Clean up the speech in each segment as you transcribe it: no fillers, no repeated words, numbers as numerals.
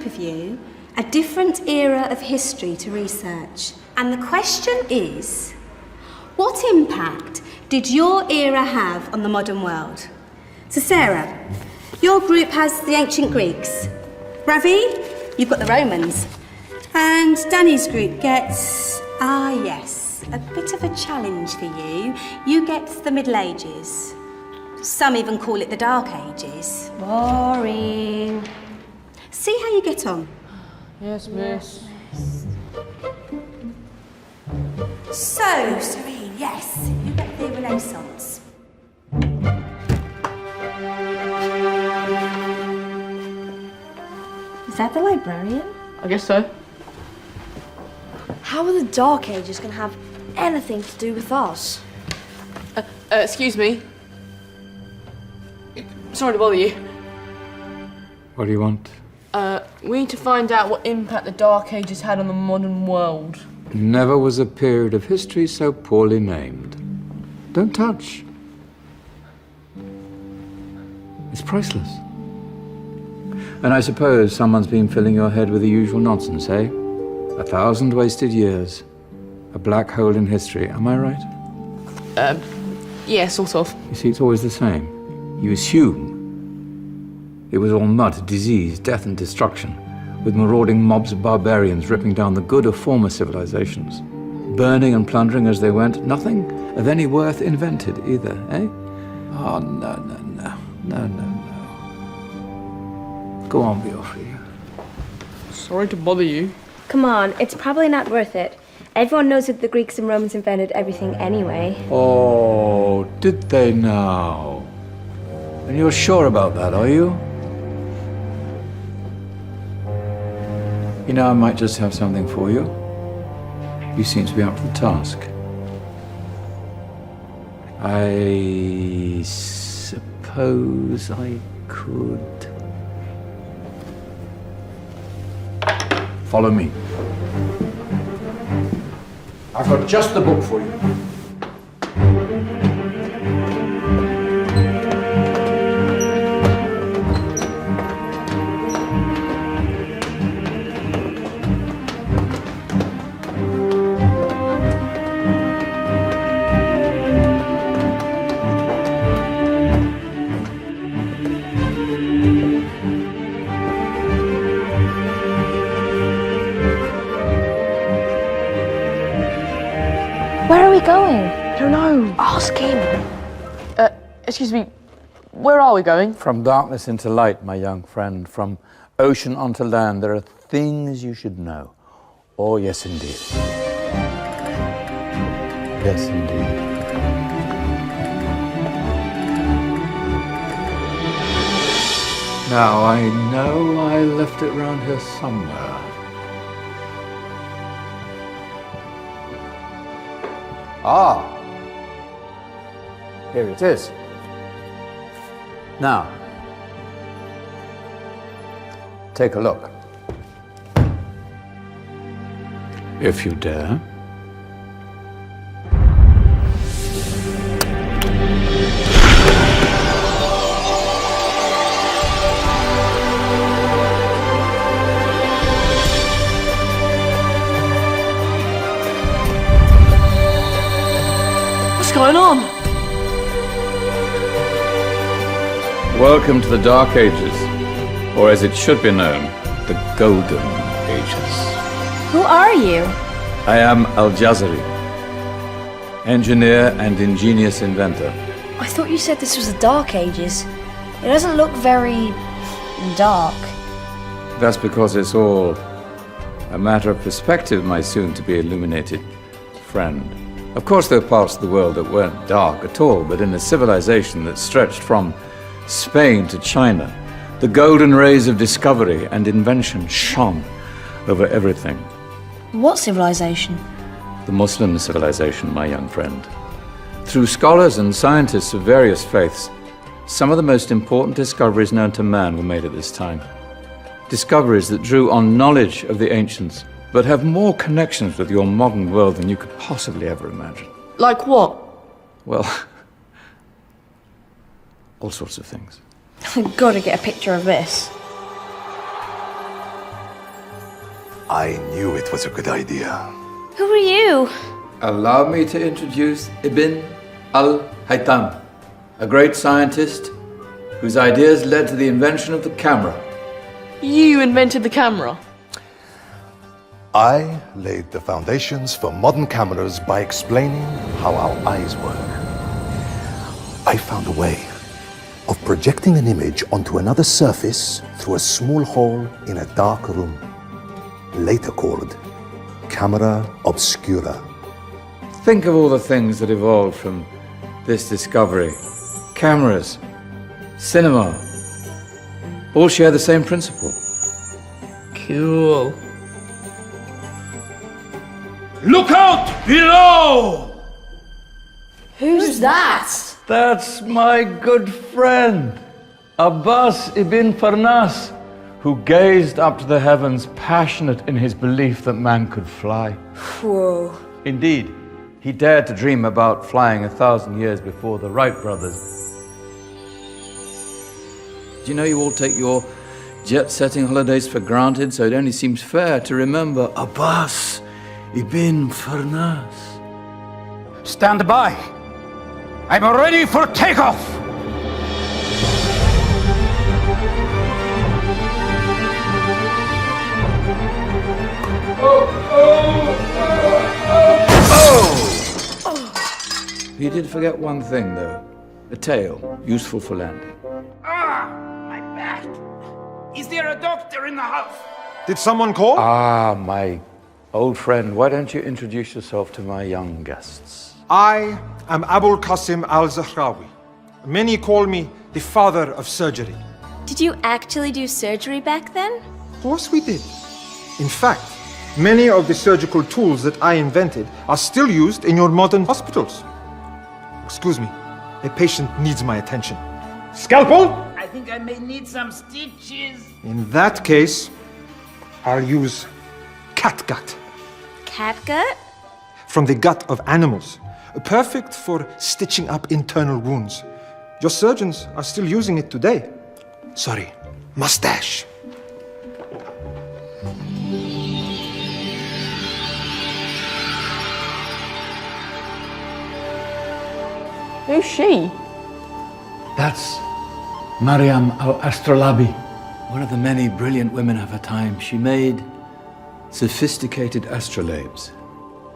group of you a different era of history to research. And the question is, what impact did your era have on the modern world? So Sarah, your group has the ancient Greeks. Ravi, you've got the Romans. And Danny's group gets, yes, a bit of a challenge for you. You get the Middle Ages. Some even call it the Dark Ages. Boring. See how you get on. Yes, miss. So, Serene, yes, you get the Renaissance. Is that the librarian? I guess so. How are the Dark Ages going to have anything to do with us? Excuse me. Sorry to bother you. What do you want? We need to find out what impact the Dark Ages had on the modern world. Never was a period of history so poorly named. Don't touch. It's priceless. And I suppose someone's been filling your head with the usual nonsense, eh? 1,000 wasted years. A black hole in history, am I right? Yeah, sort of. You see, it's always the same. You assume it was all mud, disease, death and destruction, with marauding mobs of barbarians ripping down the good of former civilizations, burning and plundering as they went, nothing of any worth invented either, eh? Oh, no. Go on, Beofrey. Sorry to bother you. Come on, it's probably not worth it. Everyone knows that the Greeks and Romans invented everything anyway. Oh, did they now? And you're sure about that, are you? You know, I might just have something for you. You seem to be up to the task. I suppose I could... Follow me. I've got just the book for you. Where are we going? I don't know. Ask him. Excuse me. Where are we going? From darkness into light, my young friend. From ocean onto land, there are things you should know. Oh, yes, indeed. Yes, indeed. Now, I know I left it round here somewhere. Ah, here it is. Now, take a look. If you dare. What's going on? Welcome to the Dark Ages, or as it should be known, the Golden Ages. Who are you? I am Al-Jazari, engineer and ingenious inventor. I thought you said this was the Dark Ages. It doesn't look very dark. That's because it's all a matter of perspective, my soon-to-be illuminated friend. Of course, there are parts of the world that weren't dark at all, but in a civilization that stretched from Spain to China, the golden rays of discovery and invention shone over everything. What civilization? The Muslim civilization, my young friend. Through scholars and scientists of various faiths, some of the most important discoveries known to man were made at this time. Discoveries that drew on knowledge of the ancients, but have more connections with your modern world than you could possibly ever imagine. Like what? Well, all sorts of things. I've got to get a picture of this. I knew it was a good idea. Who are you? Allow me to introduce Ibn al-Haytham, a great scientist whose ideas led to the invention of the camera. You invented the camera. I laid the foundations for modern cameras by explaining how our eyes work. I found a way of projecting an image onto another surface through a small hole in a dark room, later called camera obscura. Think of all the things that evolved from this discovery. Cameras, cinema, all share the same principle. Cool. Look out below! Who's that? That's my good friend, Abbas ibn Farnas, who gazed up to the heavens, passionate in his belief that man could fly. Whoa. Indeed, he dared to dream about flying 1,000 years before the Wright brothers. Do you know you all take your jet-setting holidays for granted, so it only seems fair to remember Abbas ibn Farnas. Stand by. I'm ready for takeoff. You did forget one thing, though. A tail, useful for landing. My back. Is there a doctor in the house? Did someone call? Ah, my old friend, why don't you introduce yourself to my young guests? I am Abul Qasim al-Zahrawi. Many call me the father of surgery. Did you actually do surgery back then? Of course we did. In fact, many of the surgical tools that I invented are still used in your modern hospitals. Excuse me, a patient needs my attention. Scalpel? I think I may need some stitches. In that case, I'll use catgut. Catgut? From the gut of animals. Perfect for stitching up internal wounds. Your surgeons are still using it today. Sorry, mustache. Who's she? That's Maryam al-Astrolabi, one of the many brilliant women of her time. She made sophisticated astrolabes.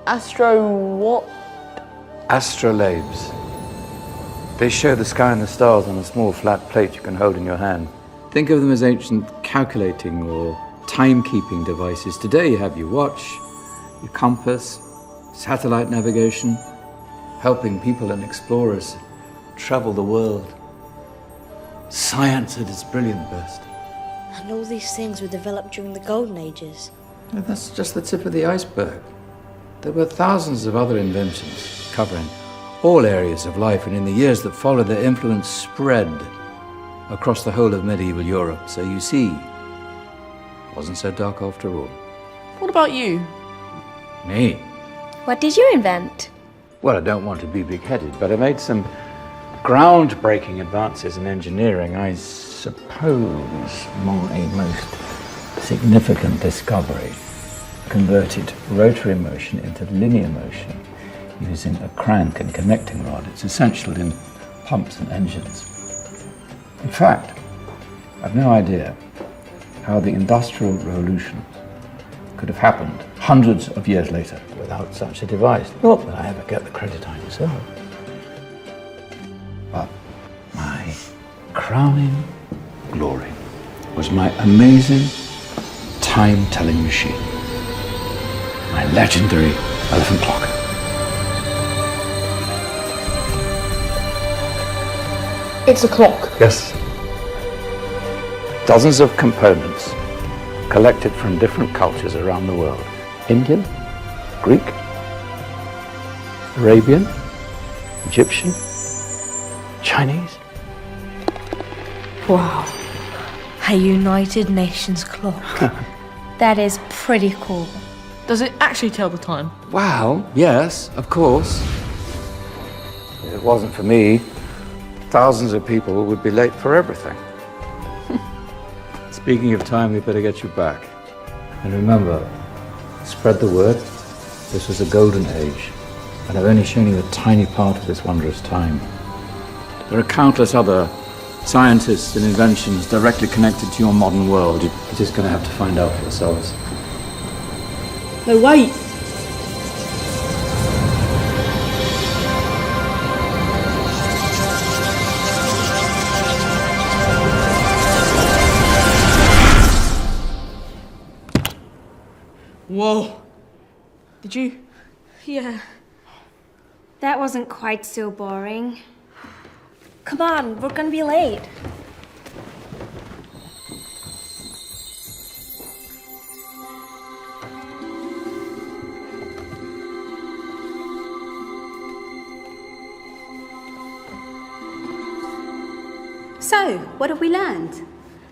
Astro what? Astrolabes. They show the sky and the stars on a small flat plate you can hold in your hand. Think of them as ancient calculating or timekeeping devices. Today you have your watch, your compass, satellite navigation, helping people and explorers travel the world. Science at its brilliant best. And all these things were developed during the Golden Ages. And that's just the tip of the iceberg. There were thousands of other inventions covering all areas of life, and in the years that followed, their influence spread across the whole of medieval Europe. So you see, it wasn't so dark after all. What about you? Me? What did you invent? Well, I don't want to be big-headed, but I made some groundbreaking advances in engineering. I suppose my most significant discovery converted rotary motion into linear motion using a crank and connecting rod. It's essential in pumps and engines. In fact, I've no idea how the Industrial Revolution could have happened hundreds of years later without such a device. Not that I ever get the credit I deserve. But my crowning glory was my amazing time-telling machine. My legendary elephant clock. It's a clock. Yes. Dozens of components collected from different cultures around the world. Indian, Greek, Arabian, Egyptian, Chinese. Wow. A United Nations clock. That is pretty cool. Does it actually tell the time? Wow, yes, of course. If it wasn't for me, thousands of people would be late for everything. Speaking of time, we better get you back. And remember, Spread the word. This was a golden age, and I've only shown you a tiny part of this wondrous time. There are countless other scientists and inventions directly connected to your modern world. You're just going to have to find out for yourselves. No, wait! Whoa. Did you? Yeah. That wasn't quite so boring. Come on, we're gonna be late. So, what have we learned?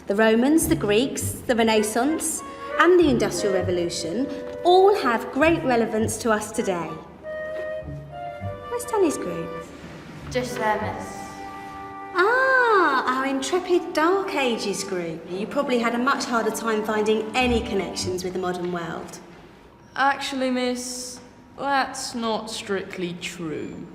The Romans, the Greeks, the Renaissance, and the Industrial Revolution all have great relevance to us today. Where's Danny's group? Just there, miss. Ah, our intrepid Dark Ages group. You probably had a much harder time finding any connections with the modern world. Actually, miss, that's not strictly true.